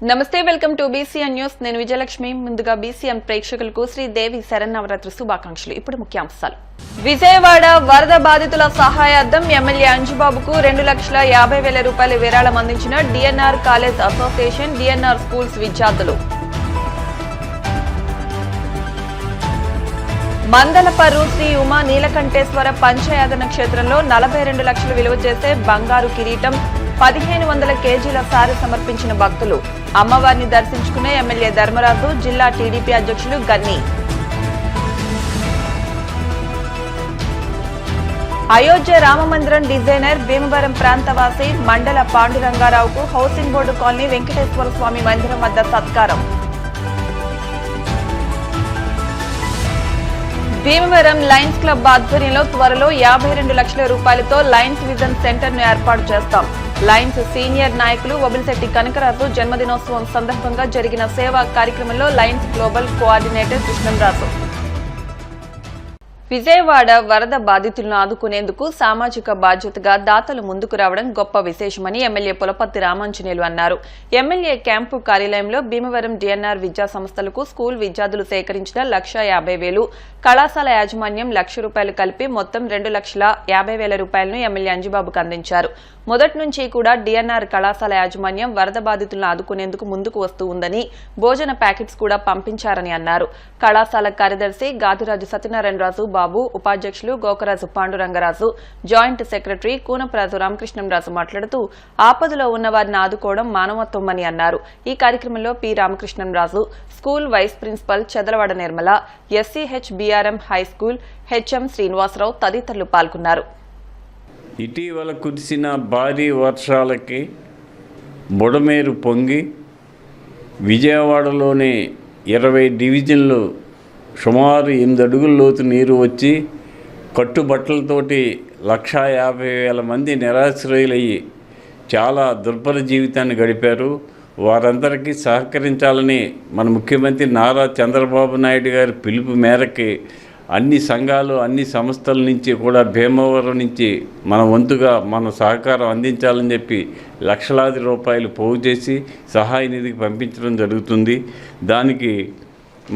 నమస్తే, welcome to BCN news. నేను విజయలక్ష్మి. ముందుగా బీసీఎన్ ప్రేక్షకులకు శ్రీదేవి శరన్నవరాత్రి శుభాకాంక్షలు. ఇప్పుడు ముఖ్యాంశాలు. విజయవాడ వరద బాధితుల సహాయార్థం ఎమ్మెల్యే అంజుబాబుకు 2,50,000 రూపాయల విరాళం అందించిన DNR college association, DNR schools విద్యార్థులు. మందలపర్రు శ్రీ ఉమా నీలకంఠేశ్వర పంచయాదన క్షేత్రంలో 42 లక్షలు విలువ చేసే బంగారు కిరీటం, 1,500 కేజీల సారి సమర్పించిన భక్తులు. అమ్మవారిని దర్శించుకునే ఎమ్మెల్యే ధర్మరాజు, జిల్లా టీడీపీ అధ్యక్షులు గన్ని. అయోధ్య రామమందిరం డిజైనర్, భీమవరం ప్రాంతవాసి మండల పాండురంగారావుకు హౌసింగ్ బోర్డు కాలనీ వెంకటేశ్వర స్వామి మందిరం వద్ద సత్కారం. భీమవరం లయన్స్ క్లబ్ ఆధ్వర్యంలో త్వరలో 52 లక్షల రూపాయలతో లయన్స్ విజన్ సెంటర్ ను ఏర్పాటు చేస్తాం. లయన్స్ సీనియర్ నాయకులు వబిలిశెట్టి కనకరాజు జన్మదినోత్సవం సందర్భంగా జరిగిన సేవా కార్యక్రమంలో Lions global coordinator Krishnamraju. Vijayawada వరద బాధితులను ఆదుకునేందుకు సామాజిక బాధ్యతగా దాతలు ముందుకు రావడం గొప్ప విశేషమని ఎమ్మెల్యే పులపర్తి రామాంజనేయులు అన్నారు. ఎమ్మెల్యే క్యాంపు కార్యాలయంలో భీమవరం డిఎన్ఆర్ విద్యా సంస్థలకు స్కూల్ విద్యార్థులు సేకరించిన 1,50,000, కళాశాల యాజమాన్యం ₹1,00,000 కలిపి మొత్తం 2,50,000 రూపాయలను ఎమ్మెల్యే అంజుబాబుకు అందించారు. మొదటి నుంచి కూడా డిఎన్ఆర్ కళాశాల యాజమాన్యం వరద బాధితులను ఆదుకునేందుకు ముందుకు వస్తూ ఉందని, భోజన ప్యాకెట్స్ కూడా పంపించారని అన్నారు. కళాశాల కార్యదర్శి గాదిరాజు సత్యనారాయణరాజు బాబు, ఉపాధ్యక్షులు గోకరాజు పాండురంగరాజు, జాయింట్ సెక్రటరీ కూనప్రాజు రామకృష్ణంరాజు మాట్లాడుతూ ఆపదలో ఉన్న వారిని ఆదుకోవడం మానవత్వమని అన్నారు. ఈ కార్యక్రమంలో P Ramakrishnamraju, school vice principal Chedalavada Nirmala, SCHBRM high school HM Srinivasarao తదితరులు పాల్గొన్నారు. ఇటీవల కురిసిన భారీ వర్షాలకి బుడమేరు పొంగి విజయవాడలోని 20 డివిజన్లు సుమారు 8 అడుగుల లోతు నీరు వచ్చి కట్టుబట్టలతోటి 1,50,000 మంది నిరాశ్రయులయ్యి చాలా దుర్భర జీవితాన్ని గడిపారు. వారందరికీ సహకరించాలని మన ముఖ్యమంత్రి నారా చంద్రబాబు నాయుడు గారి పిలుపు మేరకి అన్ని సంఘాలు, అన్ని సంస్థల నుంచి కూడా భీమవరం నుంచి మన వంతుగా మన సహకారం అందించాలని చెప్పి లక్షలాది రూపాయలు పోగు చేసి సహాయ నిధికి పంపించడం జరుగుతుంది. దానికి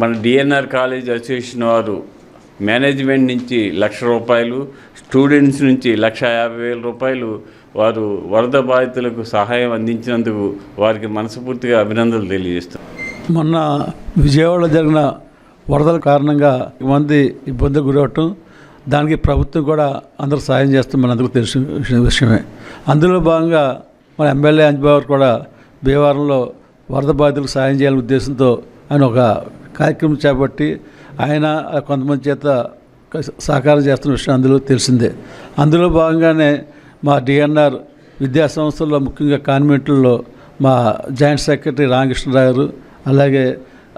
మన డిఎన్ఆర్ కాలేజ్ అసోసియేషన్ వారు మేనేజ్మెంట్ నుంచి ₹1,00,000, స్టూడెంట్స్ నుంచి ₹1,50,000 రూపాయలు వారు వరద బాధితులకు సహాయం అందించినందుకు వారికి మనస్ఫూర్తిగా అభినందనలు తెలియజేస్తాం. మొన్న విజయవాడలో జరిగిన వరదల కారణంగా మంది ఇబ్బందులు గురవటం, దానికి ప్రభుత్వం కూడా అందరూ సాయం చేస్తాం మనందరికీ తెలిసిన విషయమే. అందులో భాగంగా మన ఎమ్మెల్యే అంజబాబు కూడా భీమవరంలో వరద బాధితులకు సాయం చేయాలనే ఉద్దేశంతో ఆయన ఒక కార్యక్రమం చేపట్టి ఆయన కొంతమంది చేత సహకారం చేస్తున్న విషయం అందులో తెలిసిందే. అందులో భాగంగానే మా డిఎన్ఆర్ విద్యా సంస్థల్లో, ముఖ్యంగా కాన్వెంట్లలో మా జాయింట్ సెక్రటరీ రామకృష్ణరావు గారు, అలాగే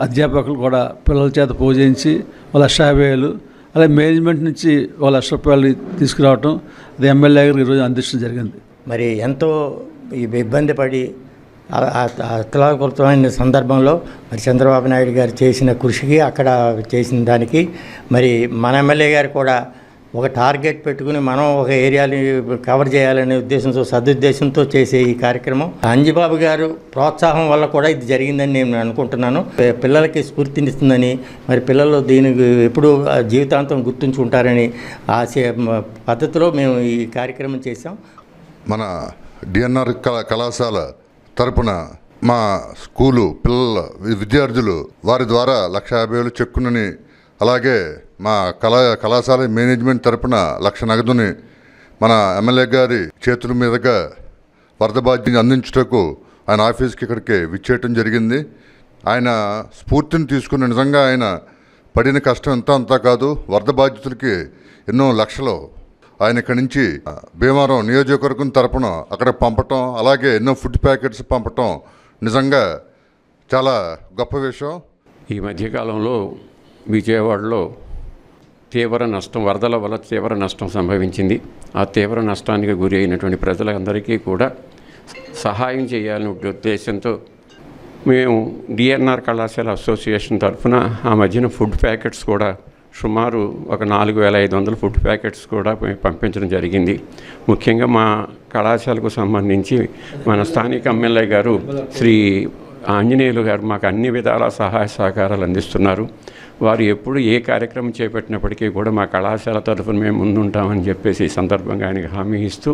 అధ్యాపకులు కూడా పిల్లల చేత పూజించి 1,50,000, అలాగే మేనేజ్మెంట్ నుంచి ₹1,00,000 తీసుకురావటం, అది ఎమ్మెల్యే గారు ఈరోజు అందించడం జరిగింది. మరి ఎంతో ఇబ్బంది పడి అతలాకుతమైన సందర్భంలో మరి చంద్రబాబు నాయుడు గారు చేసిన కృషికి, అక్కడ చేసిన దానికి మరి మన ఎమ్మెల్యే గారు కూడా ఒక టార్గెట్ పెట్టుకుని మనం ఒక ఏరియాని కవర్ చేయాలనే ఉద్దేశంతో, సదుద్దేశంతో చేసే ఈ కార్యక్రమం అంజిబాబు గారు ప్రోత్సాహం వల్ల కూడా ఇది జరిగిందని నేను అనుకుంటున్నాను. పిల్లలకి స్ఫూర్తినిస్తుందని, మరి పిల్లలు దీనికి ఎప్పుడు జీవితాంతం గుర్తుంచుకుంటారని పద్ధతిలో మేము ఈ కార్యక్రమం చేసాం. మన డిఎన్ఆర్ కళాశాల తరపున మా స్కూలు పిల్లల విద్యార్థులు వారి ద్వారా 1,50,000 చెక్కునని, అలాగే మా కళాశాల మేనేజ్మెంట్ తరపున 1,00,000 నగదుని మన ఎమ్మెల్యే గారి చేతుల మీదుగా వరద బాధ్యతని అందించుటకు ఆయన ఆఫీస్కి ఇక్కడికి విచ్చేయటం జరిగింది. ఆయన స్ఫూర్తిని తీసుకుని నిజంగా ఆయన పడిన కష్టం అంతా కాదు, వరద బాధితులకి ఎన్నో లక్షలు ఆయన ఇక్కడి నుంచి భీమవరం నియోజకవర్గం తరపున అక్కడ పంపటం, అలాగే ఎన్నో ఫుడ్ ప్యాకెట్స్ పంపటం నిజంగా చాలా గొప్ప విషయం. ఈ మధ్యకాలంలో విజయవాడలో వరదల వల్ల తీవ్ర నష్టం సంభవించింది. ఆ తీవ్ర నష్టానికి గురి అయినటువంటి ప్రజలందరికీ కూడా సహాయం చేయాలనే ఉద్దేశంతో మేము డిఎన్ఆర్ కళాశాల అసోసియేషన్ తరఫున ఆ మధ్యన ఫుడ్ ప్యాకెట్స్ కూడా సుమారు ఒక 4,500 ఫుడ్ ప్యాకెట్స్ కూడా పంపించడం జరిగింది. ముఖ్యంగా మా కళాశాలకు సంబంధించి మన స్థానిక ఎమ్మెల్యే గారు శ్రీ ఆంజనేయులు గారు మాకు అన్ని విధాల సహాయ సహకారాలు అందిస్తున్నారు. వారు ఎప్పుడు ఏ కార్యక్రమం చేపట్టినప్పటికీ కూడా మా కళాశాల తరఫున మేము ముందుంటామని చెప్పేసి ఈ సందర్భంగా ఆయనకు హామీ ఇస్తూ,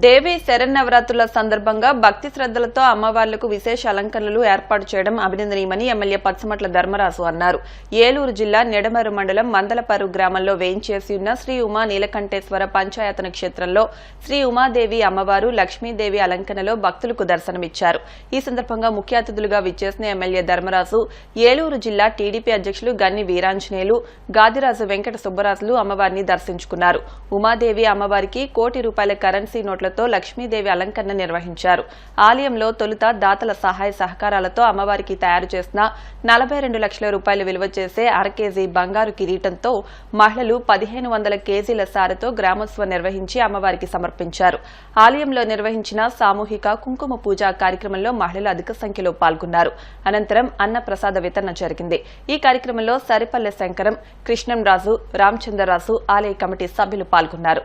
దేవి శరన్నవరాత్రుల సందర్భంగా భక్తి శ్రద్ధలతో అమ్మవార్లకు విశేష అలంకరణలు ఏర్పాటు చేయడం అభినందనీయమని ఎమ్మెల్యే పచ్చమట్ల ధర్మరాజు అన్నారు. ఏలూరు జిల్లా నిడమరు మండలం మందలపర్రు గ్రామంలో వేయించేసి ఉన్న శ్రీ ఉమా నీలకంఠేశ్వర పంచాయతన క్షేత్రంలో శ్రీ ఉమాదేవి అమ్మవారు, లక్ష్మీదేవి అలంకరణలో భక్తులకు దర్శనమిచ్చారు. ఈ సందర్భంగా ముఖ్య అతిథులుగా విచ్చేసిన ఎమ్మెల్యే ధర్మరాజు ఏలూరు జిల్లా టీడీపీ అధ్యక్షులు గన్ని వీరాంజనేయులు, గాదిరాజు వెంకట సుబ్బరాజులు అమ్మవారిని దర్శించుకున్నారు. ఉమాదేవి అమ్మవారికి ₹1,00,00,000 కరెన్సీ నోట్లతో లక్ష్మీదేవి అలంకరణ నిర్వహించారు. ఆలయంలో తొలుత దాతల సహాయ సహకారాలతో అమ్మవారికి తయారు చేసిన ₹42 లక్షల విలువ చేసే 1/2 కేజీ బంగారు కిరీటంతో మహిళలు 1,500 కేజీల సారెతో గ్రామోత్సవం నిర్వహించి అమ్మవారికి సమర్పించారు. ఆలయంలో నిర్వహించిన సామూహిక కుంకుమ పూజ కార్యక్రమంలో మహిళలు అధిక సంఖ్యలో పాల్గొన్నారు. అనంతరం అన్న ప్రసాద వితరణ జరిగింది. ఈ కార్యక్రమంలో సరిపల్లె శంకరం, కృష్ణంరాజు, రామచంద్రరాజు ఆలయ కమిటీ సభ్యులు పాల్గొన్నారు.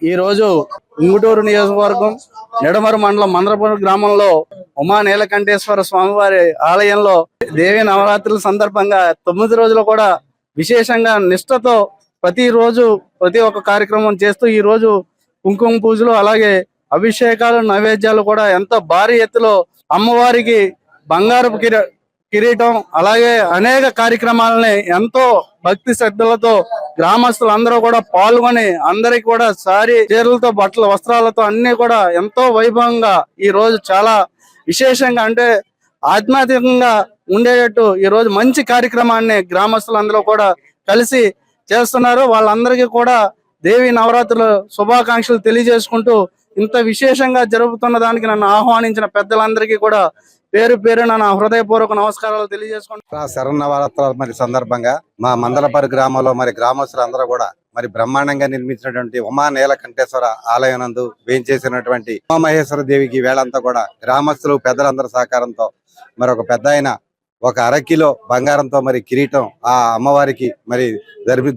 ఈరోజు ఉంగుటూరు నియోజకవర్గం నిడమరు మండలం మందరపురం గ్రామంలో ఉమా నీలకంఠేశ్వర స్వామివారి ఆలయంలో దేవి నవరాత్రుల సందర్భంగా 9 రోజులు కూడా విశేషంగా నిష్ఠతో ప్రతిరోజు ప్రతి ఒక్క కార్యక్రమం చేస్తూ ఈ రోజు కుంకుమ పూజలు అలాగే అభిషేకాలు నైవేద్యాలు కూడా ఎంతో భారీ ఎత్తులో అమ్మవారికి బంగారపు కిరీటం అలాగే అనేక కార్యక్రమాలని ఎంతో భక్తి శ్రద్ధలతో గ్రామస్తులందరూ కూడా పాల్గొని అందరికి కూడా సారీ చీరలతో బట్టల వస్త్రాలతో అన్ని కూడా ఎంతో వైభవంగా ఈ రోజు చాలా విశేషంగా అంటే ఆధ్యాత్మికంగా ఉండేటట్టు ఈ రోజు మంచి కార్యక్రమాన్ని గ్రామస్తులందరూ కూడా కలిసి చేస్తున్నారు. వాళ్ళందరికీ కూడా దేవి నవరాత్రుల శుభాకాంక్షలు తెలియజేసుకుంటూ ఇంత విశేషంగా జరుగుతున్న దానికి నన్ను ఆహ్వానించిన పెద్దలందరికీ కూడా పేరు పేరున నా హృదయపూర్వక నమస్కారాలు తెలియజేసుకుంటూ శరన్నవరాత్రుల మరి సందర్భంగా మా మందలపరి గ్రామంలో మరి గ్రామస్తులందరూ కూడా మరి బ్రహ్మాండంగా నిర్మించినటువంటి ఉమా నీలకంఠేశ్వర ఆలయం నందు వేంచేసినటువంటి ఉమామహేశ్వర దేవికి వేళంతా కూడా గ్రామస్తులు పెద్దలందరి సహకారంతో మరి ఒక పెద్ద ఆయన ఒక 1/2 కిలో బంగారంతో మరి కిరీటం ఆ అమ్మవారికి మరి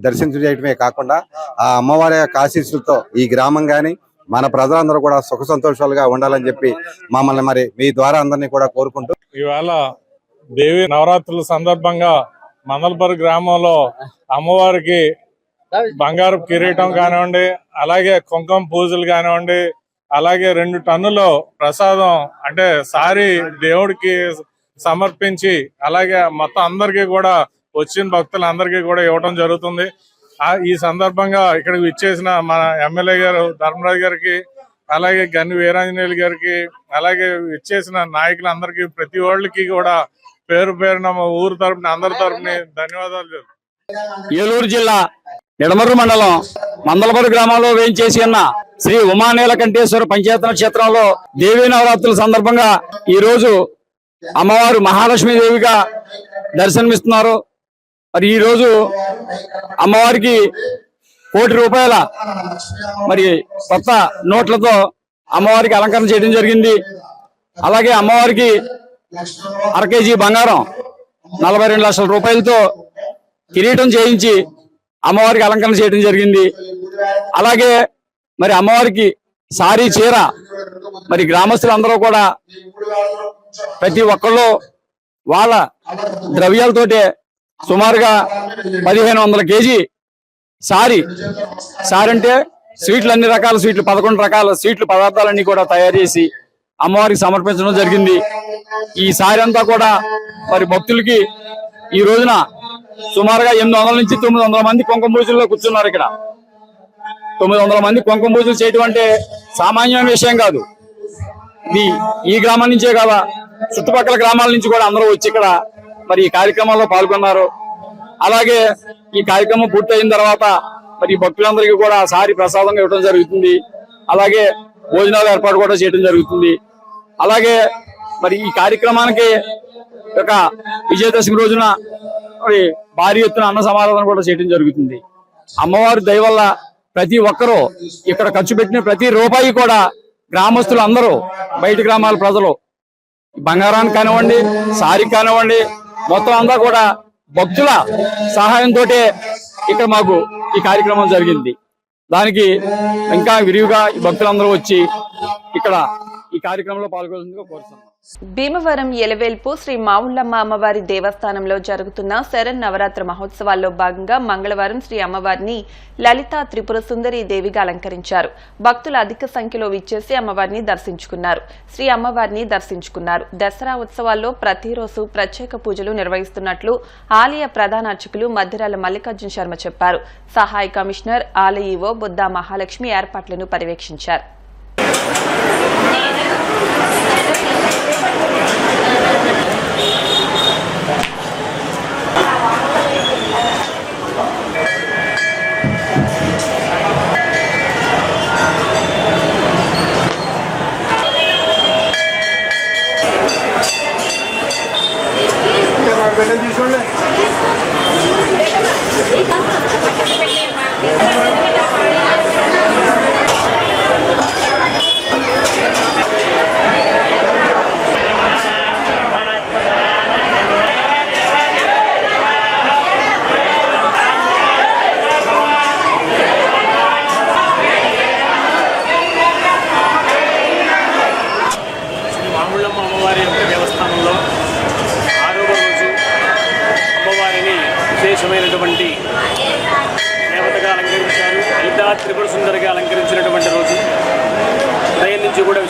దర్శించడమే కాకుండా ఆ అమ్మవారి యొక్క ఆశీస్సులతో ఈ గ్రామం గాని మన ప్రజలందరూ కూడా సుఖ సంతోషాలుగా ఉండాలని చెప్పి మమ్మల్ని మరి మీ ద్వారా అందరినీ కూడా కోరుకుంటూ ఇవాళ దేవి నవరాత్రుల సందర్భంగా మందలపరి గ్రామంలో అమ్మవారికి బంగారు కిరీటం కానివ్వండి, అలాగే కుంకుమ పూజలు కానివ్వండి, అలాగే 2 టన్నుల ప్రసాదం అంటే సారీ దేవుడికి సమర్పించి అలాగే మొత్తం అందరికీ కూడా వచ్చిన భక్తులందరికీ కూడా ఇవ్వడం జరుగుతుంది. ఈ సందర్భంగా ఇక్కడికి విచ్చేసిన మన ఎమ్మెల్యే గారు ధర్మరాజు గారికి, అలాగే గన్ని వీరాంజనేయులు గారికి, అలాగే విచ్చేసిన నాయకులందరికీ ప్రతి ఒళ్ళకి కూడా పేరు పేరున మా ఊరు తరపున అందరి తరపున ధన్యవాదాలు. ఏలూరు జిల్లా నిడమర్రు మండలం మందలపరి గ్రామంలో వేయించేసి ఉన్న శ్రీ ఉమా నీలకంఠేశ్వర పంచాయతన క్షేత్రంలో దేవీ నవరాత్రుల సందర్భంగా ఈ రోజు అమ్మవారు మహాలక్ష్మీదేవిగా దర్శనమిస్తున్నారు. మరి ఈ రోజు అమ్మవారికి 1 కోటి రూపాయల మరి కొత్త నోట్లతో అమ్మవారికి అలంకరణ చేయడం జరిగింది. అలాగే అమ్మవారికి 1/2 కేజీ బంగారం 42 లక్షల రూపాయలతో కిరీటం చేయించి అమ్మవారికి అలంకరణ చేయడం జరిగింది. అలాగే మరి అమ్మవారికి సారీ చీర మరి గ్రామస్తులందరూ కూడా ప్రతి ఒక్కళ్ళు వాళ్ళ ద్రవ్యాలతోటే సుమారుగా 1500 కేజీ సారీ అంటే స్వీట్లు, అన్ని రకాల స్వీట్లు 11 రకాల స్వీట్లు పదార్థాలన్నీ కూడా తయారు చేసి అమ్మవారికి సమర్పించడం జరిగింది. ఈ సారీ అంతా కూడా మరి భక్తులకి ఈ రోజున సుమారుగా 800 నుంచి 900 మంది కుంకుమ పూజల్లో కూర్చున్నారు. ఇక్కడ 900 మంది కుంకుమ పూజలు చేయడం అంటే సామాన్యమైన విషయం కాదు. ఈ గ్రామం నుంచే కాదా, చుట్టుపక్కల గ్రామాల నుంచి కూడా అందరూ వచ్చి ఇక్కడ మరి ఈ కార్యక్రమంలో పాల్గొన్నారు. అలాగే ఈ కార్యక్రమం పూర్తయిన తర్వాత మరి భక్తులందరికీ కూడా సారి ప్రసాదంగా ఇవ్వడం జరుగుతుంది. అలాగే భోజనాలు ఏర్పాటు కూడా చేయడం జరుగుతుంది. అలాగే మరి ఈ కార్యక్రమానికి ఒక విజయదశమి రోజున మరి భారీ ఎత్తున అన్న సమారాధన కూడా చేయడం జరుగుతుంది. అమ్మవారి దయ వల్ల ప్రతి ఒక్కరూ ఇక్కడ ఖర్చు పెట్టిన ప్రతి రూపాయి కూడా గ్రామస్తులు అందరూ, బయట గ్రామాల ప్రజలు బంగారానికి కానివ్వండి, సారికి కానివ్వండి, మొత్తం అంతా కూడా భక్తుల సహాయంతో ఇక్కడ మాకు ఈ కార్యక్రమం జరిగింది. దానికి ఇంకా విరివిగా ఈ భక్తులందరూ వచ్చి ఇక్కడ ఈ కార్యక్రమంలో పాల్గొనేందుకు కోరుతున్నాం. భీమవరం ఎలవేల్పు శ్రీ మావుళ్ళమ్మ అమ్మవారి దేవస్థానంలో జరుగుతున్న శరన్నవరాత్రి మహోత్సవాల్లో భాగంగా మంగళవారం శ్రీ అమ్మవారిని లలితా త్రిపుర సుందరి దేవిగా అలంకరించారు. భక్తులు అధిక సంఖ్యలో విచ్చేసి అమ్మవారిని దర్శించుకున్నారు. దసరా ఉత్సవాల్లో ప్రతిరోజు ప్రత్యేక పూజలు నిర్వహిస్తున్నట్లు ఆలయ ప్రధాన అర్చకులు మధ్యరాల మల్లికార్జున శర్మ చెప్పారు. సహాయ కమిషనర్ ఆలయ ఈవో బుద్దా మహాలక్ష్మి ఏర్పాట్లను పర్యవేక్షించారు.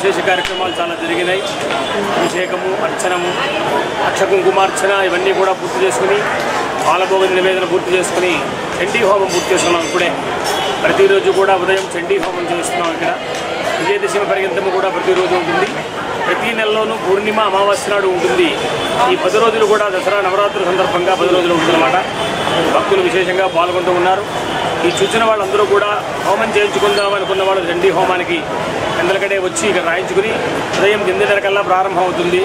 విశేష కార్యక్రమాలు చాలా జరిగినాయి. అభిషేకము, అర్చనము, అక్షకుంకుమార్చన ఇవన్నీ కూడా పూర్తి చేసుకుని పాలభోగ నివేదన పూర్తి చేసుకుని చండీ హోమం పూర్తి చేసుకున్నాం. ఇప్పుడే ప్రతిరోజు కూడా ఉదయం చండీ హోమం చేస్తున్నాం. ఇక్కడ విజయదశమి పర్యంతము కూడా ప్రతిరోజు ఉంటుంది. ప్రతి నెలలోనూ పూర్ణిమ, అమావాస్య నాడు ఉంటుంది. ఈ 10 రోజులు కూడా దసరా నవరాత్రుల సందర్భంగా 10 రోజులు ఉంటుందన్నమాట. భక్తులు విశేషంగా పాల్గొంటూ ఉన్నారు. ఈ చూసిన వాళ్ళందరూ కూడా హోమం చేయించుకుందాం అనుకున్న వాళ్ళు చండీ హోమానికి ఎందలకడే వచ్చి ఇక్కడ రాయించుకుని ఉదయం 8:30 ప్రారంభం అవుతుంది.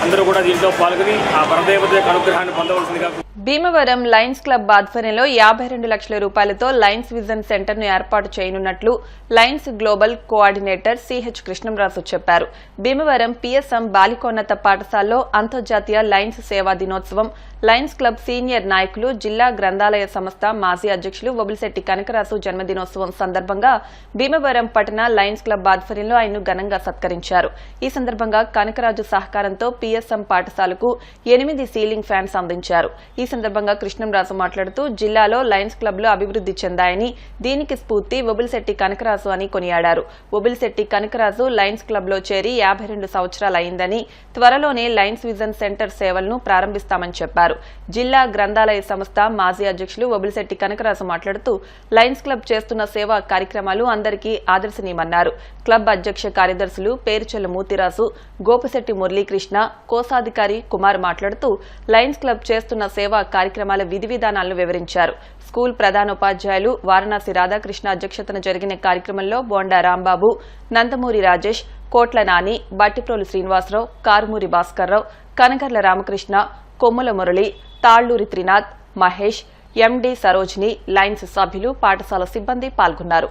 అందరూ కూడా దీంట్లో పాల్గొని ఆ పరదేవత యొక్క అనుగ్రహాన్ని పొందవలసిందిగా. భీమవరం లయన్స్ క్లబ్ ఆధ్వర్యంలో 52 లక్షల రూపాయలతో లయన్స్ విజన్ సెంటర్ను ఏర్పాటు చేయనున్నట్లు Lions global coordinator CH Krishnamraju చెప్పారు. భీమవరం పిఎస్ఎం బాలికోన్నత పాఠశాలలో అంతర్జాతీయ లయన్స్ సేవా దినోత్సవం లయన్స్ క్లబ్ సీనియర్ నాయకులు, జిల్లా గ్రంథాలయ సంస్థ మాజీ అధ్యక్షులు వబిలిశెట్టి కనకరాజు జన్మదినోత్సవం సందర్భంగా భీమవరం పట్టణ లయన్స్ క్లబ్ ఆధ్వర్యంలో ఆయన్ను ఘనంగా సత్కరించారు. ఈ సందర్భంగా కనకరాజు సహకారంతో పిఎస్ఎం పాఠశాలకు 8 సీలింగ్ ఫ్యాన్స్ అందించారు. ఈ సందర్భంగా కృష్ణంరాజు మాట్లాడుతూ జిల్లాలో లయన్స్ క్లబ్లు అభివృద్ది చెందాయని, దీనికి స్ఫూర్తి వబిలిశెట్టి కనకరాజు అని కొనియాడారు. వబిలిశెట్టి కనకరాజు లయన్స్ క్లబ్లో చేరి 52 సంవత్సరాలైందని, త్వరలోనే లయన్స్ విజన్ సెంటర్ సేవలను ప్రారంభిస్తామని చెప్పారు. జిల్లా గ్రంథాలయ సంస్థ మాజీ అధ్యక్షులు వబిలిశెట్టి కనకరాజు మాట్లాడుతూ లయన్స్ క్లబ్ చేస్తున్న సేవా కార్యక్రమాలు అందరికీ ఆదర్శనీయమన్నారు. క్లబ్ అధ్యక్ష కార్యదర్శులు పేరుచెల్ల మూతిరాజు, గోపిశెట్టి మురళీకృష్ణ, కోశాధికారి కుమార్ మాట్లాడుతూ లయన్స్ క్లబ్ చేస్తున్న సేవా కార్యక్రమాల విధి విధానాలను వివరించారు. స్కూల్ ప్రధానోపాధ్యాయులు వారణాసి రాధాకృష్ణ అధ్యక్షతన జరిగిన కార్యక్రమంలో బోండా రాంబాబు, నందమూరి రాజేష్, కోట్ల నాని, బట్టిప్రోలు శ్రీనివాసరావు, కారుమూరి భాస్కర్రావు, కనకర్ల రామకృష్ణ, కొమ్ముల మురళి, తాళ్లూరి త్రినాథ్, మహేష్, ఎండి సరోజిని, లయన్స్ సభ్యులు, పాఠశాల సిబ్బంది పాల్గొన్నారు.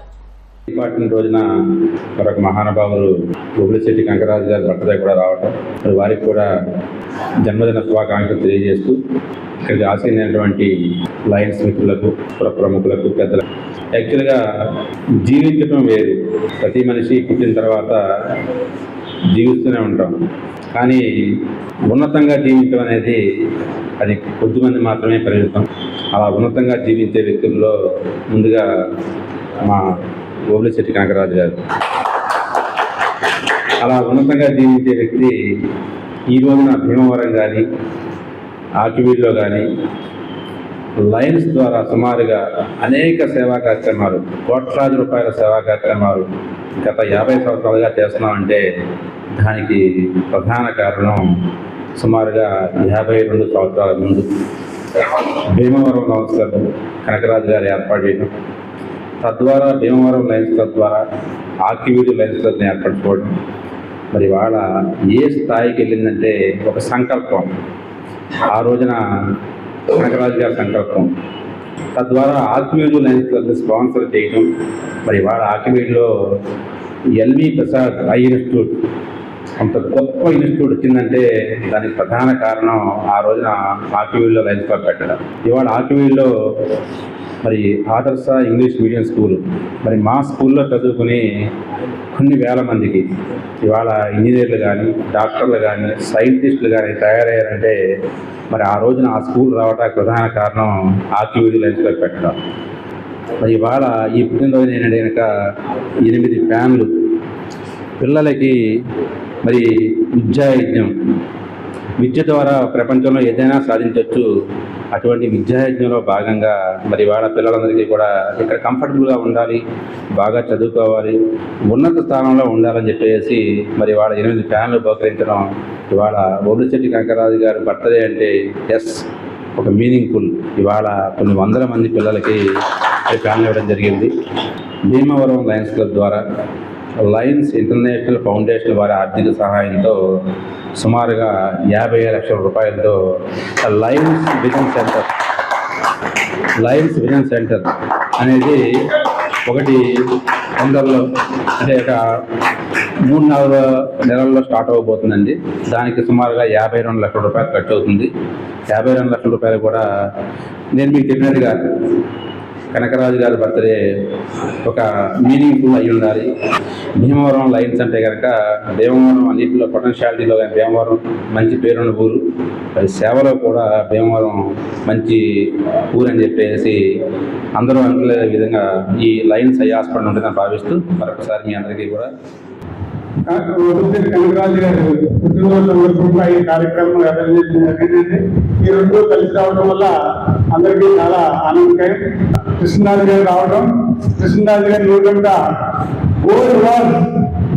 రోజున మరొక మహానుభావులు వబిలిశెట్టి కనకరాజు గారి బర్త్డే కూడా రావటం, మరి వారికి కూడా జన్మదిన శుభాకాంక్షలు తెలియజేస్తూ ఇక్కడికి ఆశైనటువంటి లయన్స్ మిత్రులకు, ప్రముఖులకు, పెద్దలకు యాక్చువల్గా జీవించడం వేరు. ప్రతి మనిషి పుట్టిన తర్వాత జీవిస్తూనే ఉంటాం, కానీ ఉన్నతంగా జీవించడం అనేది అది కొద్దిమంది మాత్రమే పరిమితం. అలా ఉన్నతంగా జీవించే వ్యక్తుల్లో ముందుగా మా వబిలిశెట్టి కనకరాజు గారు. అలా ఉన్నతంగా జీవించే వ్యక్తి ఈ రోజున భీమవరం కానీ, ఆకివీడులో కానీ లయన్స్ ద్వారా సుమారుగా అనేక సేవా కార్యక్రమాలు, కోట్లాది రూపాయల సేవా కార్యక్రమాలు గత 50 సంవత్సరాలుగా చేస్తున్నామంటే దానికి ప్రధాన కారణం సుమారుగా 52 సంవత్సరాల ముందు భీమవరం లయన్స్ క్లబ్ కనకరాజు గారు ఏర్పాటు చేయడం, తద్వారా భీమవరం లయన్స్ క్లబ్ ద్వారా ఆకివీడు లయన్స్ క్లబ్ని ఏర్పరచుకోవడం. మరి వాళ్ళ ఏ స్థాయికి వెళ్ళిందంటే ఒక సంకల్పం, ఆ రోజున కనకరాజు గారి సంకల్పం, తద్వారా ఆకివీడు లయన్స్ క్లబ్ని స్పాన్సర్ చేయడం. మరి వాళ్ళ ఆకివీడులో ఎల్వి ప్రసాద్ ఐ ఇన్స్టిట్యూట్ అంత గొప్ప ఇన్స్టిట్యూట్ వచ్చిందంటే దానికి ప్రధాన కారణం ఆ రోజున ఆకివీడులో లయన్స్ క్లబ్ పెట్టడం. ఇవాళ ఆకివీడులో మరి ఆదర్శ ఇంగ్లీష్ మీడియం స్కూల్, మరి మా స్కూల్లో చదువుకుని కొన్ని వేల మందికి ఇవాళ ఇంజనీర్లు కానీ, డాక్టర్లు కానీ, సైంటిస్టులు కానీ తయారయ్యారంటే మరి ఆ రోజున ఆ స్కూల్ రావడానికి ప్రధాన కారణం ఆకివీడు లయన్స్ క్లబ్ పెట్టడం. మరి ఇవాళ ఈ పుట్టినరోజు ఏంటంటే కనుక 8 ఫ్యాన్లు పిల్లలకి మరి విద్యాయజ్ఞం, విద్య ద్వారా ప్రపంచంలో ఏదైనా సాధించవచ్చు. అటువంటి విద్యాయజ్ఞంలో భాగంగా మరి వాళ్ళ పిల్లలందరికీ కూడా ఇక్కడ కంఫర్టబుల్గా ఉండాలి, బాగా చదువుకోవాలి, ఉన్నత స్థానంలో ఉండాలని చెప్పేసి మరి వాళ్ళ 8 ఫ్యాన్లు బహుకరించడం. ఇవాళ వబిలిశెట్టి కనకరాజు గారి బర్త్డే అంటే ఒక మీనింగ్ఫుల్. ఇవాళ కొన్ని వందల మంది పిల్లలకి ఫ్యాన్లు ఇవ్వడం జరిగింది. భీమవరం లయన్స్ క్లబ్ ద్వారా లయన్స్ ఇంటర్నేషనల్ ఫౌండేషన్ వారి ఆర్థిక సహాయంతో సుమారుగా 50 లక్షల రూపాయలతో లయన్స్ విజన్ సెంటర్ అనేది ఒకటి తొందరలో, అంటే ఒక 3-4 నెలల్లో స్టార్ట్ అవ్వబోతుందండి. దానికి సుమారుగా 52 లక్షల రూపాయలు ఖర్చు అవుతుంది. 52 లక్షల రూపాయలు కూడా నేను మీకు చెప్పినట్టుగా కనకరాజు గారి బర్త్డే ఒక మీనింగ్ఫుల్ అయి ఉండాలి. భీమవరం లయన్స్ అంటే కనుక భీమవరం అన్నింటిలో పొటెన్షియాలిటీలో కానీ భీమవరం మంచి పేరున్న ఊరు, అది సేవలో కూడా భీమవరం మంచి ఊరు అని చెప్పేసి అందరూ అనుకునే విధంగా ఈ లయన్స్ ఐ హాస్పిటల్ ఉంటుందని భావిస్తూ మరొకసారి మీ అందరికీ కూడా వదులుతేరి కనకరాజు గారు పుట్టినరోజు సందర్భంగా ఈ కార్యక్రమం అరేంజ్ జరిగింది. ఈ రెండు కలిసి రావడం వల్ల అందరికీ చాలా ఆనందకరం. కృష్ణరాజు గారు రావడం, కృష్ణరాజు గారి నూరంగా ఓల్డ్ వార్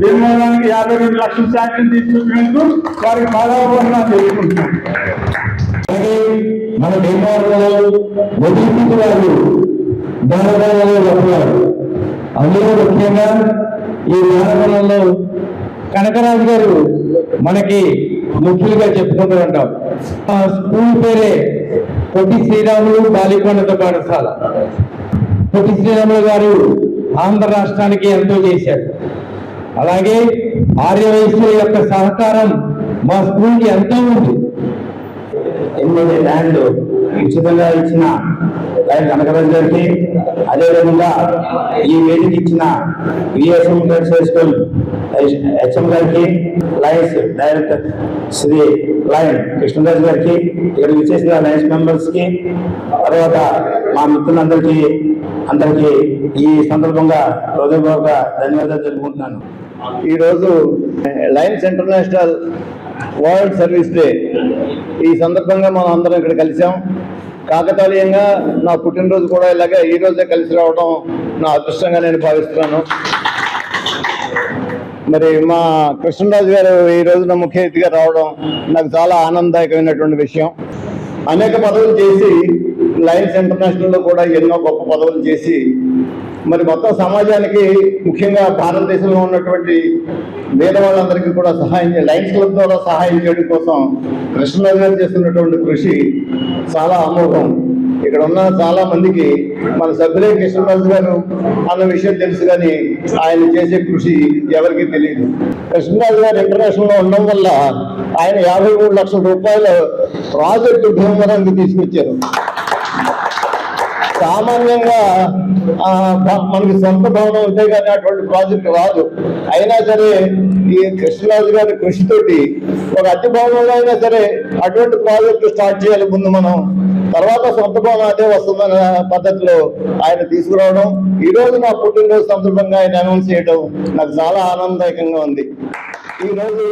భీమవరానికి 52 లక్షల శాంక్షన్ తీసుకొచ్చినందుకు వారికి బాధాపూర్ణ తెలుసుకుంటున్నాం. మన భీమవరంలో వదిలింపు వారు దానదానాలు చెప్పారు. అందులో ముఖ్యంగా ఈ దానదానంలో కనకరాజు గారు మనకి ముఖ్యులుగా చెప్పుకుంటూ ఉంటాం. ఆ స్కూల్ పేరే పొట్టి శ్రీరాములు బాలికోన్నత పాఠశాల. పొట్టి శ్రీరాములు గారు ఆంధ్ర రాష్ట్రానికి ఎంతో చేశారు. అలాగే ఆర్యవైశ్యుల యొక్క సహకారం మా స్కూల్కి ఎంతో ఉంది. ఎనిమిది ల్యాండ్ ఉచితంగా ఇచ్చిన కనకరాజు గారికి, అదేవిధంగా ఈ వేదిక ఇచ్చిన VSM girls high school HM గారికి, lions director Shri lion Krishnaraju గారికి, ఇక్కడ విచ్చేసిన లయన్స్ మెంబర్స్కి, తర్వాత మా మిత్రులందరికీ ఈ సందర్భంగా హృదయపూర్వక ధన్యవాదాలు తెలుపుకుంటున్నాను. ఈరోజు Lions international world service day. ఈ సందర్భంగా మనం అందరం ఇక్కడ కలిసాం. కాకతాళీయంగా నా పుట్టినరోజు కూడా ఇలాగే ఈ రోజే కలిసి రావడం నా అదృష్టంగా నేను భావిస్తున్నాను. మరి మా కృష్ణరాజు గారు ఈ రోజున ముఖ్య అతిథిగా రావడం నాకు చాలా ఆనందదాయకమైనటువంటి విషయం. అనేక పదవులు చేసి లయన్స్ ఇంటర్నేషనల్లో కూడా ఎన్నో గొప్ప పదవులు చేసి మరి మొత్తం సమాజానికి, ముఖ్యంగా భారతదేశంలో ఉన్నటువంటి పేదవాళ్ళందరికీ కూడా లయన్స్ క్లబ్ ద్వారా సహాయం చేయడం కోసం కృష్ణరాజు గారు చేస్తున్నటువంటి కృషి చాలా అమోఘం. ఇక్కడ ఉన్న చాలా మందికి మన సభ్యులే కృష్ణరాజు గారు అన్న విషయం తెలుసు, కానీ ఆయన చేసే కృషి ఎవరికీ తెలియదు. కృష్ణరాజు గారు ఇంటర్నేషనల్లో ఉండడం వల్ల ఆయన 53 లక్షల రూపాయల ప్రాజెక్టు భీమవరానికి తీసుకొచ్చారు. సామాన్యంగా మనకి సొంత భవనం ఉంటే కానీ అటువంటి ప్రాజెక్ట్ రాదు. అయినా సరే ఈ కృష్ణరాజు గారి కృషితోటి ఒక అద్దె భవనంలో అయినా సరే అటువంటి ప్రాజెక్టు స్టార్ట్ చేయాలి ముందు మనం, తర్వాత సొంత భవనం అదే వస్తుందన్న పద్ధతిలో ఆయన తీసుకురావడం, ఈ రోజు నా పుట్టినరోజు సందర్భంగా ఆయన అనౌన్స్ చేయడం నాకు చాలా ఆనందదాయకంగా ఉంది. ఈరోజు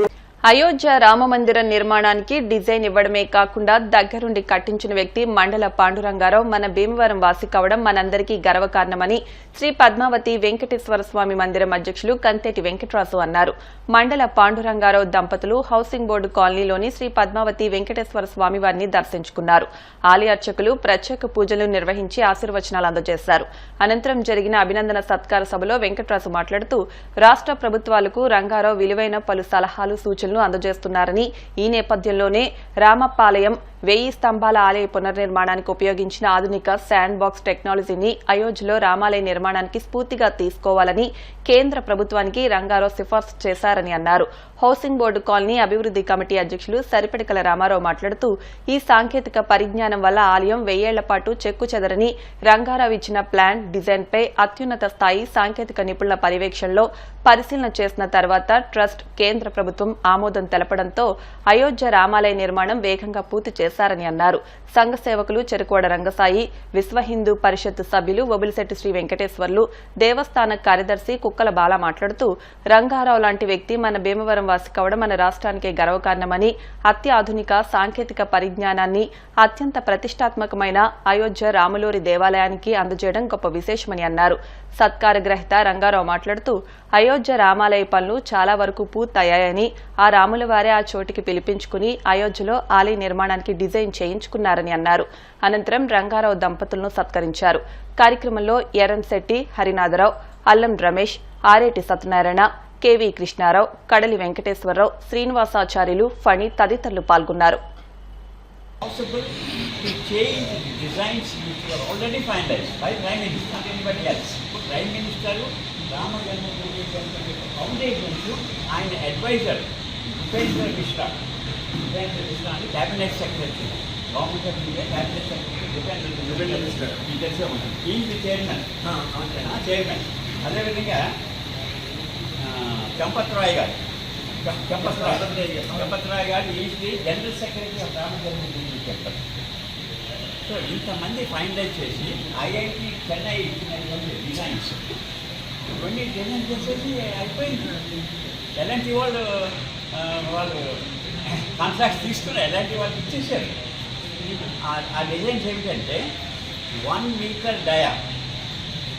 అయోధ్య రామమందిరం నిర్మాణానికి డిజైన్ ఇవ్వడమే కాకుండా దగ్గరుండి కట్టించిన వ్యక్తి మండల పాండురంగారావు మన భీమవరం వాసి కావడం మనందరికీ గర్వకారణమని శ్రీ పద్మావతి వెంకటేశ్వర స్వామి మందిరం అధ్యక్షులు కంతేటి వెంకటరాజు అన్నారు. మండల పాండురంగారావు దంపతులు హౌసింగ్ బోర్డు కాలనీలోని శ్రీ పద్మావతి వెంకటేశ్వర స్వామి వారిని దర్శించుకున్నారు. ఆలయ అర్చకులు ప్రత్యేక పూజలు నిర్వహించి ఆశీర్వచనాలు అందజేశారు. అనంతరం జరిగిన అభినందన సత్కార సభలో వెంకటరాజు మాట్లాడుతూ రాష్ట్ర ప్రభుత్వాలకు రంగారావు విలువైన పలు సలహాలు, సూచనలు అందజేస్తున్నారని, ఈ నేపథ్యంలోనే రామపాలయం 1000 స్తంభాల ఆలయ పునర్నిర్మాణానికి ఉపయోగించిన ఆధునిక శాండ్ బాక్స్ టెక్నాలజీని అయోధ్యలో రామాలయ నిర్మాణానికి స్ఫూర్తిగా తీసుకోవాలని కేంద్ర ప్రభుత్వానికి రంగారావు సిఫార్సు చేశారని అన్నారు. హౌసింగ్ బోర్డు కాలనీ అభివృద్ది కమిటీ అధ్యక్షులు సరిపడికల రామారావు మాట్లాడుతూ ఈ సాంకేతిక పరిజ్ఞానం వల్ల ఆలయం 1000 ఏళ్ల పాటు చెక్కుచెదరని, రంగారావు ఇచ్చిన ప్లాన్ డిజైన్పై అత్యున్నత స్థాయి సాంకేతిక నిపుణుల పర్యవేక్షణలో పరిశీలన చేసిన తర్వాత ట్రస్ట్ కేంద్ర ప్రభుత్వం ఆమోదం తెలపడంతో అయోధ్య రామాలయ నిర్మాణం వేగంగా పూర్తి చేశారని అన్నారు. సంఘ సేవకులు చెరుకోడ రంగసాయి, విశ్వ హిందూ పరిషత్ సభ్యులు ఒబిలిశెట్టి శ్రీ వెంకటేశ్వర్లు, దేవస్థాన కార్యదర్శి కుక్కల బాల మాట్లాడుతూ రంగారావు లాంటి వ్యక్తి మన భీమవరం వాసి కావడం మన రాష్ట్రానికే గర్వకారణమని, అత్యాధునిక సాంకేతిక పరిజ్ఞానాన్ని అత్యంత ప్రతిష్టాత్మకమైన అయోధ్య రాములూరి దేవాలయానికి అందజేయడం గొప్ప విశేషమని అన్నారు. సత్కార గ్రహీత రంగారావు మాట్లాడుతూ అయోధ్య రామాలయ పనులు చాలా వరకు పూర్తయ్యాయని, ఆ రాముల వారే ఆ చోటికి పిలిపించుకుని అయోధ్యలో ఆలయ నిర్మాణానికి డిజైన్ చేయించుకున్నారని అన్నారు. అనంతరం రంగారావు దంపతులను సత్కరించారు. కార్యక్రమంలో ఎర్రంశెట్టి హరినాథరావు, అల్లం రమేష్, ఆరేటి సత్యనారాయణ, కెవి కృష్ణారావు, కడలి వెంకటేశ్వరరావు, శ్రీనివాసాచార్యులు, ఫణి తదితరులు పాల్గొన్నారు. Possible to change the designs which were already finalized by Prime Minister, not anybody else. Prime Minister, Rama Janmabhoomi Foundation, and advisor, Upendra Mishra and Cabinet Secretary. Government of India, Cabinet Secretary, Upendra Mishra. He is the chairman. Chairman. అదే విధంగా చంపత్ రాయ్ గారు is the general secretary of Rama Janmabhoomi temple. So ఇంతమంది finalise చేసి IIT Chennai ఇచ్చినటువంటి designs ఇవన్నీ design చేసేసి అయిపోయింది. ఎలాంటి వాళ్ళు కాంట్రాక్ట్ తీసుకుని ఎలాంటి వాళ్ళు ఇచ్చేసారు. ఆ డిజైన్స్ ఏమిటంటే 1 meter dia,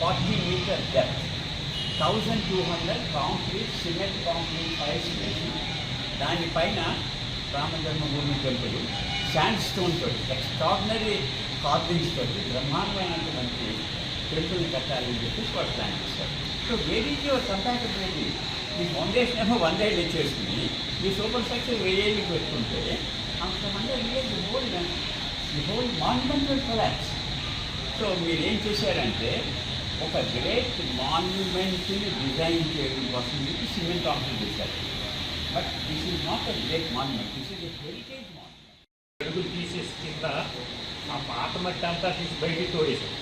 40 meter depth, 1200 concrete, cement concrete piles వేసి దానిపైన Rama Janmabhoomi temple sand stone తోటి ఎక్స్ట్రాడినరీ కార్వింగ్స్ తోటి బ్రహ్మాండమైనటువంటి టెంపుల్ని కట్టాలని చెప్పేసి వాళ్ళు ప్లాన్ చేస్తారు. So where is your compatibility? మీ ఫౌండేషన్ ఏమో 100 ఏళ్ళు ఇచ్చేసుకుని మీ సూపర్ స్ట్రక్చర్ 1000 ఏళ్ళు పెట్టుకుంటే అంత 100 years the whole monumental collapse. So మీరు ఏం చేశారంటే ఒక గ్రేట్ మాన్యుమెంట్ని డిజైన్ చేయడం కోసం చెప్పి సిమెంట్ కాంక్రీట్ చేశారు. But this is not a great monument, this is a heritage monument. అడుగులు తీసేసి కింద ఆ పాత మట్టి అంతా తీసి బయటికి తోడేశారు.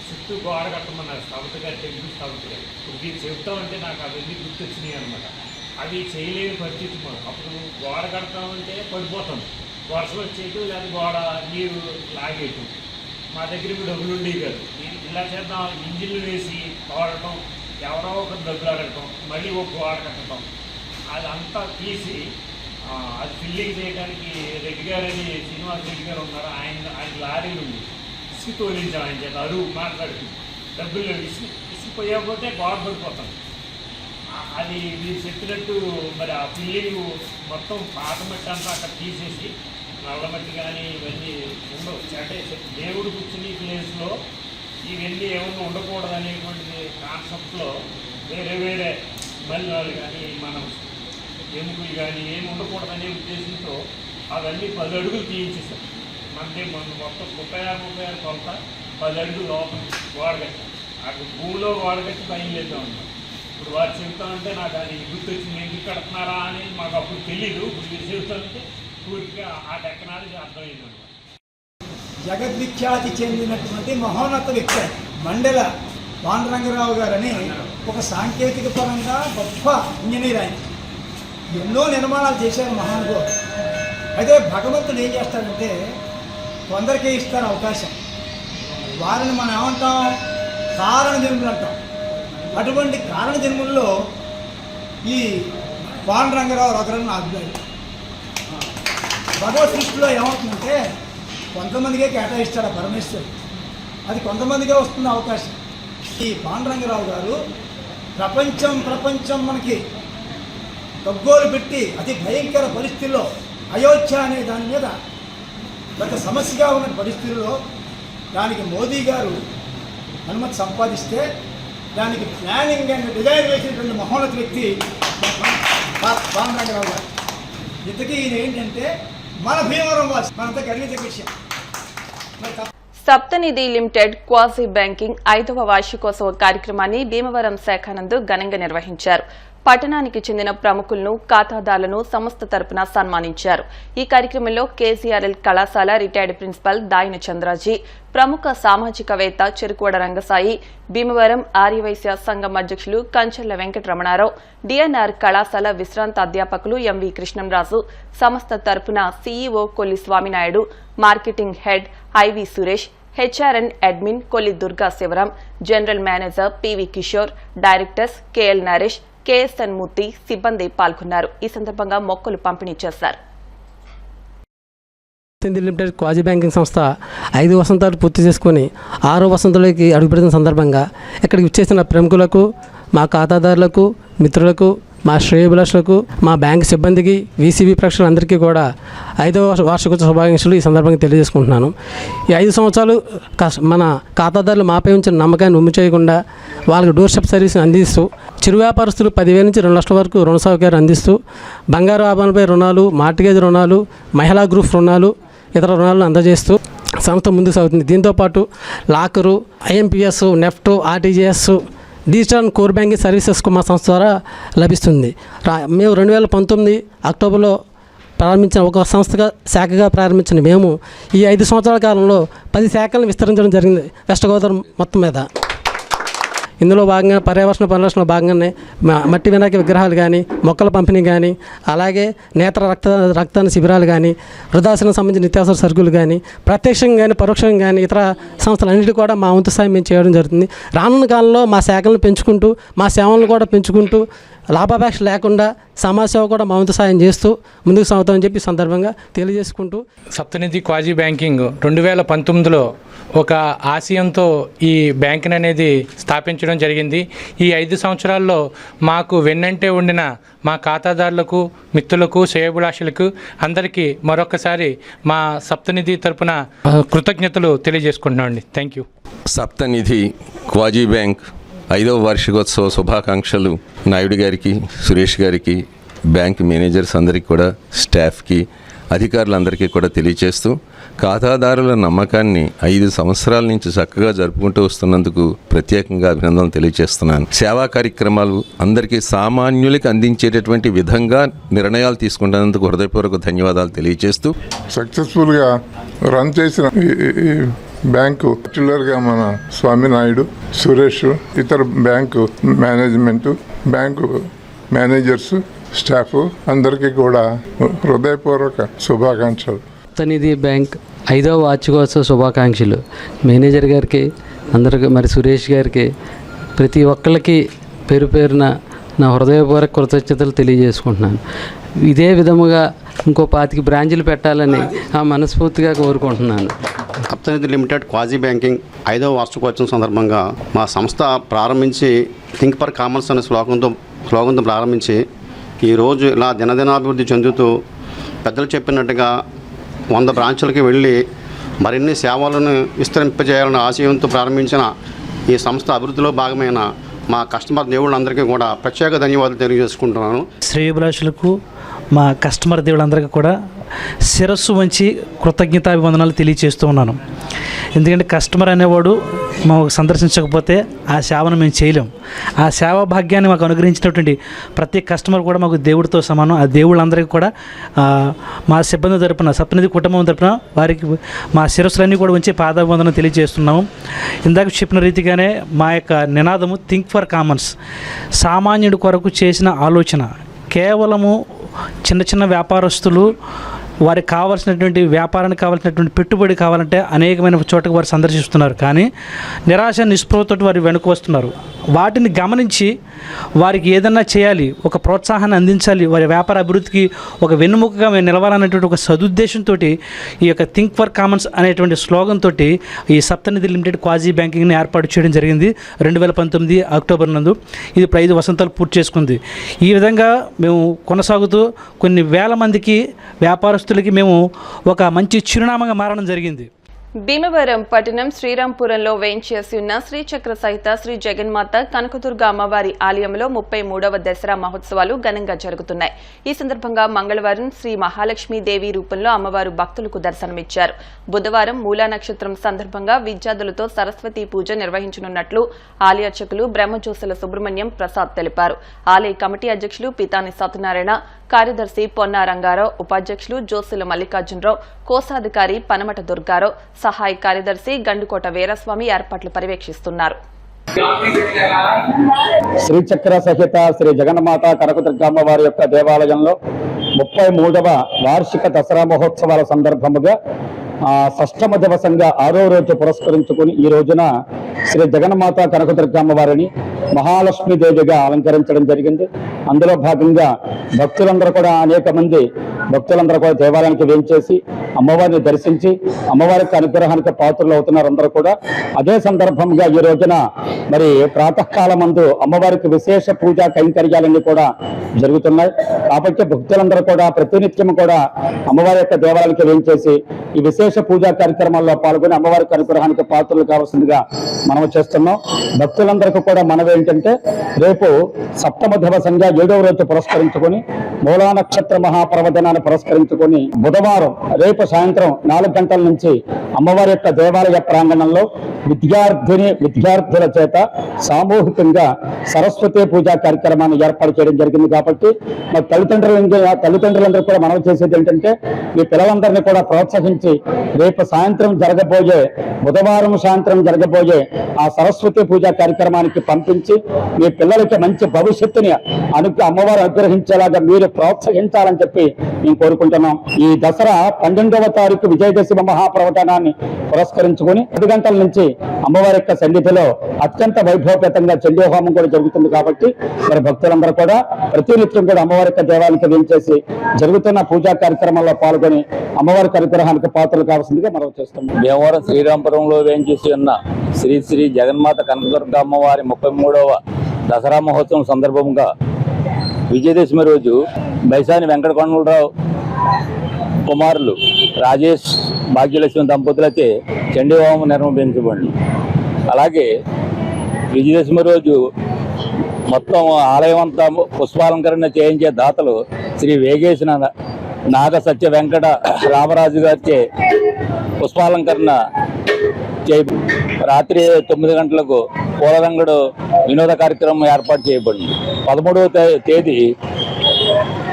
చుట్టూ గోడ కట్టమన్నారు స్థాపత గారి టెంపుల్ స్థాపత గారు. ఇప్పుడు మీరు చెబుతామంటే నాకు అవన్నీ గుర్తొచ్చినాయి అనమాట. అవి చేయలేని పరిస్థితి. అప్పుడు గోడ కడతామంటే పడిపోతాం, వర్షం వచ్చేయటం లేదా గోడ నీరు లాగేయటం. మా దగ్గర ఇప్పుడు డబ్బులు ఉండేవి కాదు. ఇలా చేద్దాం, ఇంజిన్లు వేసి తోడటం, ఎవరో ఒక డబ్బులు అడగటం, మళ్ళీ ఒక గోడ కట్టడం, అదంతా తీసి అది ఫిల్లింగ్ చేయడానికి రెడ్డి గారు అని శ్రీనివాస్ రెడ్డి గారు ఉన్నారు. ఆయన లారీలు ఉంది, ఇసుకు తోలించాం ఆయన చేత అరువు మాట్లాడుతుంది. డబ్బులు ఇసిపోయకపోతే గోడ పడిపోతాం. అది మీరు చెప్పినట్టు మరి ఆ ఫిల్లింగ్ మొత్తం పాత మట్టి అంతా అక్కడ తీసేసి నల్ల మట్టి కానీ ఇవన్నీ ఉండవు. అంటే దేవుడు కూర్చుని ప్లేస్లో ఇవన్నీ ఏమన్నా ఉండకూడదు అనేటువంటి కాన్సెప్ట్లో వేరే వేరే మలినాలు కానీ మనం ఎముకలు కానీ ఏమి ఉండకూడదనే ఉద్దేశంతో అవన్నీ 10 అడుగులు తీయించేసాం. మన మొత్తం 36 కొలత 10 అడుగులు లోపల గోడగట్టాం. అక్కడ భూమిలో గోడగట్టి పైన లేద్దాం అన్నాం. ఇప్పుడు వారు చెబుతామంటే నాకు అది గుర్తొచ్చింది, ఎందుకు కడుతున్నారా అని మాకు అప్పుడు తెలీదు. ఇప్పుడు మీరు చెబుతామంటే పూర్తిగా ఆ టెక్నాలజీ అర్థమైందన్నమాట. జగద్విఖ్యాతి చెందినటువంటి మహోన్నత వ్యక్తి మండల పాండురంగరావు గారని ఒక సాంకేతిక పరంగా గొప్ప ఇంజనీర్. ఆయన ఎన్నో నిర్మాణాలు చేశారు మహానుభావుడు. అయితే భగవంతుడు ఏం చేస్తాడంటే కొందరికే ఇస్తారు అవకాశం, వారిని మనం ఏమంటాం, కారణ జన్ములు అంటాం. అటువంటి కారణ జన్ముల్లో ఈ పాండురంగరావు ఒకరని నా అభిప్రాయం. భగవత్ సృష్టిలో ఏమవుతుందంటే కొంతమందికే కేటాయిస్తాడు ఆ పరమేశ్వరుడు, అది కొంతమందికే వస్తుంది అవకాశం. ఈ పాండురంగరావు గారు ప్రపంచం మనకి గగ్గోలు పెట్టి అతి భయంకర పరిస్థితుల్లో అయోధ్య అనే దాని మీద ఒక సమస్యగా ఉన్న పరిస్థితుల్లో దానికి మోదీ గారు అనుమతి సంపాదిస్తే దానికి ప్లానింగ్ అండ్ డిజైన్ వేసినటువంటి మహోన్నత వ్యక్తి పాండురంగరావు గారు. ఇంతకీ ఈయన ఏంటంటే మన భీమవరం వాసి, మనంతా గర్వించే విషయం. సప్తనిధి లిమిటెడ్ క్వాసీ బ్యాంకింగ్ 5వ వార్షికోత్సవ కార్యక్రమాన్ని భీమవరం శాఖ నందు ఘనంగా నిర్వహించారు. పట్టణానికి చెందిన ప్రముఖులను, ఖాతాదారులను సంస్థ తరపున సన్మానించారు. ఈ కార్యక్రమంలో కేసీఆర్ఎల్ కళాశాల రిటైర్డ్ ప్రిన్సిపల్ దాయిన చంద్రాజీ, ప్రముఖ సామాజికవేత్త చెరుకువడ రంగసాయి, భీమవరం ఆర్యవైశ్య సంఘం అధ్యక్షులు కంచెర్ల వెంకటరమణారావు, డిఎన్ఆర్ కళాశాల విశ్రాంత అధ్యాపకులు ఎంవి కృష్ణంరాజు, సంస్థ తరపున CEO Kolli Swaminaidu, marketing head IV Suresh, HR and admin Kolli Durga Sivaram, general manager PV Kishore, directors KL Naresh, KSN Murthy సిబ్బంది పాల్గొన్నారు. ఈ సందర్భంగా మొక్కలు పంపిణీ చేశారు. లిమిటెడ్ క్వాజీ బ్యాంకింగ్ సంస్థ 5 వసంతాలు పూర్తి చేసుకుని 6వ వసంతంలోకి అడుగుపెడుతున్న సందర్భంగా ఇక్కడికి వచ్చేసిన ప్రముఖులకు, మా ఖాతాదారులకు, మిత్రులకు, మా శ్రేయోభిలాషులకు, మా బ్యాంక్ సిబ్బందికి, వీసీబీ ప్రేక్షకులందరికీ కూడా 5వ వార్షికోత్సవ శుభాకాంక్షలు ఈ సందర్భంగా తెలియజేసుకుంటున్నాను. ఈ 5 సంవత్సరాలు మన ఖాతాదారులు మాపై ఉంచిన నమ్మకాన్ని ఉమ్మి చేయకుండా వాళ్ళకి డోర్ స్టెప్ సర్వీస్ని అందిస్తూ, చిరు వ్యాపారస్తులు 10,000 నుంచి 2 లక్షల వరకు రుణ సౌకర్యాలు అందిస్తూ, బంగారు ఆభరణాలపై రుణాలు, మార్టిగేజ్ రుణాలు, మహిళా గ్రూప్ రుణాలు, ఇతర రుణాలను అందజేస్తూ సంస్థ ముందుకు సాగుతుంది. దీంతోపాటు locker, IMPS, NEFT, RTGS, digital core banking సర్వీసెస్కు మా సంస్థ ద్వారా లభిస్తుంది. మేము 2019 అక్టోబర్లో ప్రారంభించిన ఒక శాఖగా ప్రారంభించిన మేము ఈ 5 సంవత్సరాల కాలంలో 10 శాఖలను విస్తరించడం జరిగింది వెస్ట్ గోదావరి మొత్తం మీద. ఇందులో భాగంగా పర్యావరణ పరిరక్షణలో భాగంగానే మట్టి వినాయక విగ్రహాలు కానీ, మొక్కల పంపిణీ కానీ, అలాగే నేత్ర రక్తదాన శిబిరాలు కానీ, వృద్ధాశ్రమం సంబంధించిన నిత్యావసర సరుకులు కానీ, ప్రత్యక్షంగా కానీ పరోక్షంగా కానీ ఇతర సంస్థలన్నిటి కూడా మా వంతు సాయం మేము చేయడం జరుగుతుంది. రానున్న కాలంలో మా శాఖలను పెంచుకుంటూ, మా సేవలను కూడా పెంచుకుంటూ లాభాపేక్ష లేకుండా సమాజ సేవ కూడా మా వంతు సాయం చేస్తూ ముందుకు సాగుతామని చెప్పి సందర్భంగా తెలియజేసుకుంటూ, సప్తనిధి క్వాజీ బ్యాంకింగ్ 2019లో ఒక ఆశయంతో ఈ బ్యాంకుని అనేది స్థాపించడం జరిగింది. ఈ 5 సంవత్సరాల్లో మాకు వెన్నంటే ఉండిన మా ఖాతాదారులకు, మిత్రులకు, శ్రేయోభిలాషులకు అందరికీ మరొకసారి మా సప్తనిధి తరపున కృతజ్ఞతలు తెలియజేసుకుంటున్నామండి. Thank you. Saptanidhi quasi bank 5వ వార్షికోత్సవ శుభాకాంక్షలు నాయుడు గారికి, సురేష్ గారికి, బ్యాంక్ మేనేజర్స్ అందరికీ కూడా, స్టాఫ్కి, అధికారులందరికీ కూడా తెలియజేస్తూ ఖాతాదారుల నమ్మకాన్ని 5 సంవత్సరాల నుంచి చక్కగా జరుపుకుంటూ వస్తున్నందుకు ప్రత్యేకంగా అభినందనలు తెలియజేస్తున్నాను. సేవా కార్యక్రమాలు అందరికీ సామాన్యులకి అందించేటటువంటి విధంగా నిర్ణయాలు తీసుకుంటున్నందుకు హృదయపూర్వక ధన్యవాదాలు తెలియజేస్తూ సక్సెస్ఫుల్గా రన్ చేసిన ఈ బ్యాంకు పర్టికులర్గా మన స్వామినాయుడు, సురేష్, ఇతర bank management, bank managers, staff అందరికీ కూడా హృదయపూర్వక శుభాకాంక్షలు. సప్తనిధి బ్యాంక్ 5వ వార్షికోత్సవ శుభాకాంక్షలు మేనేజర్ గారికి, అందరికీ, మరి సురేష్ గారికి, ప్రతి ఒక్కరికి పేరు పేరున నా హృదయపూర్వక కృతజ్ఞతలు తెలియజేసుకుంటున్నాను. ఇదే విధముగా ఇంకో 25 బ్రాంచీలు పెట్టాలని మనస్ఫూర్తిగా కోరుకుంటున్నాను. సప్తనిధి లిమిటెడ్ క్వాజీ బ్యాంకింగ్ 5వ వార్షికోత్సవం సందర్భంగా మా సంస్థ ప్రారంభించి థింక్ ఫర్ కామన్స్ అనే స్లోగన్తో ప్రారంభించి ఈరోజు ఇలా దినదినాభివృద్ధి చెందుతూ పెద్దలు చెప్పినట్టుగా 100 బ్రాంచులకి వెళ్ళి మరిన్ని సేవలను విస్తరింపజేయాలనే ఆశయంతో ప్రారంభించిన ఈ సంస్థ అభివృద్ధిలో భాగమైన మా కస్టమర్ దేవుళ్ళందరికీ కూడా ప్రత్యేక ధన్యవాదాలు తెలియజేసుకుంటున్నాను. శ్రేయోభిలాషులకు, మా కస్టమర్ దేవుళ్ళందరికీ కూడా శిరస్సు వంచి కృతజ్ఞతాభివందనాలు తెలియజేస్తూ ఉన్నాను. ఎందుకంటే కస్టమర్ అనేవాడు మాకు సందర్శించకపోతే ఆ సేవను మేము చేయలేం. ఆ సేవా భాగ్యాన్ని మాకు అనుగ్రహించినటువంటి ప్రతి కస్టమర్ కూడా మాకు దేవుడితో సమానం. ఆ దేవుళ్ళందరికీ కూడా మా సిబ్బంది తరపున, సప్తనిధి కుటుంబం తరపున వారికి మా శిరస్సులన్నీ కూడా ఉంచి పాదాభివందనం తెలియజేస్తున్నాము. ఇందాక చెప్పిన రీతిగానే మా యొక్క నినాదము థింక్ ఫర్ కామన్స్. సామాన్యుడి కొరకు చేసిన ఆలోచన. కేవలము చిన్న చిన్న వ్యాపారస్తులు వారికి కావాల్సినటువంటి వ్యాపారానికి కావాల్సినటువంటి పెట్టుబడి కావాలంటే అనేకమైన చోటకు వారు సందర్శిస్తున్నారు. కానీ నిరాశ నిస్పృహతో వారు వెనుక వస్తున్నారు. వాటిని గమనించి వారికి ఏదన్నా చేయాలి, ఒక ప్రోత్సాహాన్ని అందించాలి, వారి వ్యాపార అభివృద్ధికి ఒక వెన్నుముకగా మేము నిలవాలనేటువంటి ఒక సదుద్దేశంతో ఈ యొక్క థింక్ ఫర్ కామన్స్ అనేటువంటి స్లోగన్ తోటి ఈ సప్తనిధి లిమిటెడ్ క్వాజీ బ్యాంకింగ్ని ఏర్పాటు చేయడం జరిగింది 2019 అక్టోబర్ నందు. ఇది ఇప్పుడు 5 వసంతాలు పూర్తి చేసుకుంది. ఈ విధంగా మేము కొనసాగుతూ కొన్ని వేల మందికి వ్యాపారస్తులకి మేము ఒక మంచి చిరునామాగా మారడం జరిగింది. భీమవరం పట్టణం శ్రీరాంపురంలో వేంచేసి ఉన్న శ్రీచక్ర సహిత శ్రీ జగన్మాత కనకదుర్గ అమ్మవారి ఆలయంలో 33వ దసరా మహోత్సవాలు ఘనంగా జరుగుతున్నాయి. ఈ సందర్భంగా మంగళవారం శ్రీ మహాలక్ష్మీదేవి రూపంలో అమ్మవారు భక్తులకు దర్శనమిచ్చారు. బుధవారం మూలా నక్షత్రం సందర్భంగా విద్యార్థులతో సరస్వతి పూజ నిర్వహించనున్నట్లు ఆలయ అర్చకులు బ్రహ్మజోసుల సుబ్రహ్మణ్యం ప్రసాద్ తెలిపారు. ఆలయ కమిటీ అధ్యక్షులు పితాని సత్యనారాయణ, కార్యదర్శి పొన్నా రంగారావు, ఉపాధ్యక్షులు జోసుల మల్లికార్జునరావు, కోశాధికారి పనమట దుర్గారావు, సహాయ కార్యదర్శి గండుకోట వీరస్వామి ఏర్పాట్లు పర్యవేక్షిస్తున్నారు. శ్రీచక్ర సహిత శ్రీ జగన్మాత కనకదుర్గమ్మ వారి యొక్క దేవాలయంలో 33వ వార్షిక దసరా మహోత్సవాల సందర్భముగా షష్టమ దివసంగా 6వ రోజు పురస్కరించుకుని ఈ రోజున శ్రీ జగన్మాత కనకదుర్గమ్మ వారిని మహాలక్ష్మీదేవిగా అలంకరించడం జరిగింది. అందులో భాగంగా భక్తులందరూ కూడా అనేక మంది భక్తులందరూ కూడా దేవాలయానికి వేంచేసి అమ్మవారిని దర్శించి అమ్మవారికి అనుగ్రహానికి పాత్రలు అవుతున్నారు అందరూ కూడా. అదే సందర్భంగా ఈ రోజున మరి ప్రాతకాలమందు అమ్మవారికి విశేష పూజా కైంకర్యాలన్నీ కూడా జరుగుతున్నాయి. కాబట్టి భక్తులందరూ కూడా ప్రతినిత్యం కూడా అమ్మవారి యొక్క దేవాలయానికి వేంచేసి ఈ విశేష పూజా కార్యక్రమాల్లో పాల్గొని అమ్మవారికి అనుగ్రహానికి పాత్రలు కావాల్సిందిగా మనం చేస్తున్నాం. భక్తులందరికీ కూడా మనవి ఏంటంటే రేపు సప్తమ దివసంగా 7వ రోజు పురస్కరించుకొని మూలా నక్షత్ర మహాపర్వదినాన్ని పురస్కరించుకొని బుధవారం రేపు సాయంత్రం 4 గంటల నుంచి అమ్మవారి యొక్క దేవాలయ ప్రాంగణంలో విద్యార్థుల చేత సామూహికంగా సరస్వతి పూజా కార్యక్రమాన్ని ఏర్పాటు చేయడం జరిగింది. కాబట్టి మా తల్లిదండ్రులందరూ కూడా మనం చేసేది ఏంటంటే ఈ పిల్లలందరినీ కూడా ప్రోత్సహించి రేపు సాయంత్రం బుధవారం సాయంత్రం జరగబోయే ఆ సరస్వతి పూజా కార్యక్రమానికి పంపించి మీ పిల్లలకి మంచి భవిష్యత్తుని అమ్మవారు అనుగ్రహించేలాగా మీరు ప్రోత్సహించాలని చెప్పి మేము కోరుకుంటున్నాం. ఈ దసరా 12వ తారీఖు విజయదశమి మహాపర్వదినాన్ని దినోత్సవాన్ని పురస్కరించుకొని 10 గంటల నుంచి అమ్మవారి యొక్క సన్నిధిలో అత్యంత వైభవపేతంగా చండీ హోమం కూడా జరుగుతుంది కాబట్టి మరి భక్తులందరూ కూడా ప్రతినిత్యం కూడా అమ్మవారి యొక్క దేవాలయానికి వేంచేసి జరుగుతున్న పూజా కార్యక్రమాల్లో పాల్గొని అమ్మవారి అనుగ్రహానికి పాత్రలు కావాల్సిందిగా మనం చేస్తున్నాం. భీమవరం శ్రీరాంపురంలో వేంచేసి ఉన్న శ్రీ శ్రీ జగన్మాత కనకదుర్గ అమ్మవారి 33వ దసరా మహోత్సవం సందర్భంగా విజయదశమి రోజు బైసాని వెంకటకొండలరావు కుమారులు రాజేష్ భాగ్యలక్ష్మి దంపతులచే చండీ హోమం నిర్వహించబడింది. అలాగే విజయదశమి రోజు మొత్తం ఆలయం అంతా పుష్పాలంకరణ చేయించే దాతలు శ్రీ వేగేసిన నాగ సత్య వెంకట రామరాజు గారిచే పుష్పాలంకరణ రాత్రి 9 గంటలకు పూలరంగడు వినోద కార్యక్రమం ఏర్పాటు చేయబడింది. 13వ తేదీ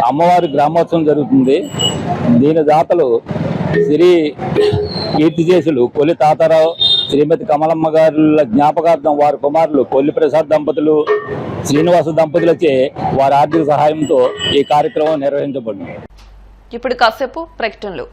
అమ్మవారి గ్రామోత్సవం జరుగుతుంది. దీని దాతలు శ్రీ కీర్తిశేషులు కొల్లి తాతారావు శ్రీమతి కమలమ్మ గారుల జ్ఞాపకార్థం వారి కుమారులు కొల్లి ప్రసాద్ దంపతులు శ్రీనివాస దంపతులచే వారి ఆర్థిక సహాయంతో ఈ కార్యక్రమం నిర్వహించబడింది. ఇప్పుడు కాసేపు ప్రకటనలు.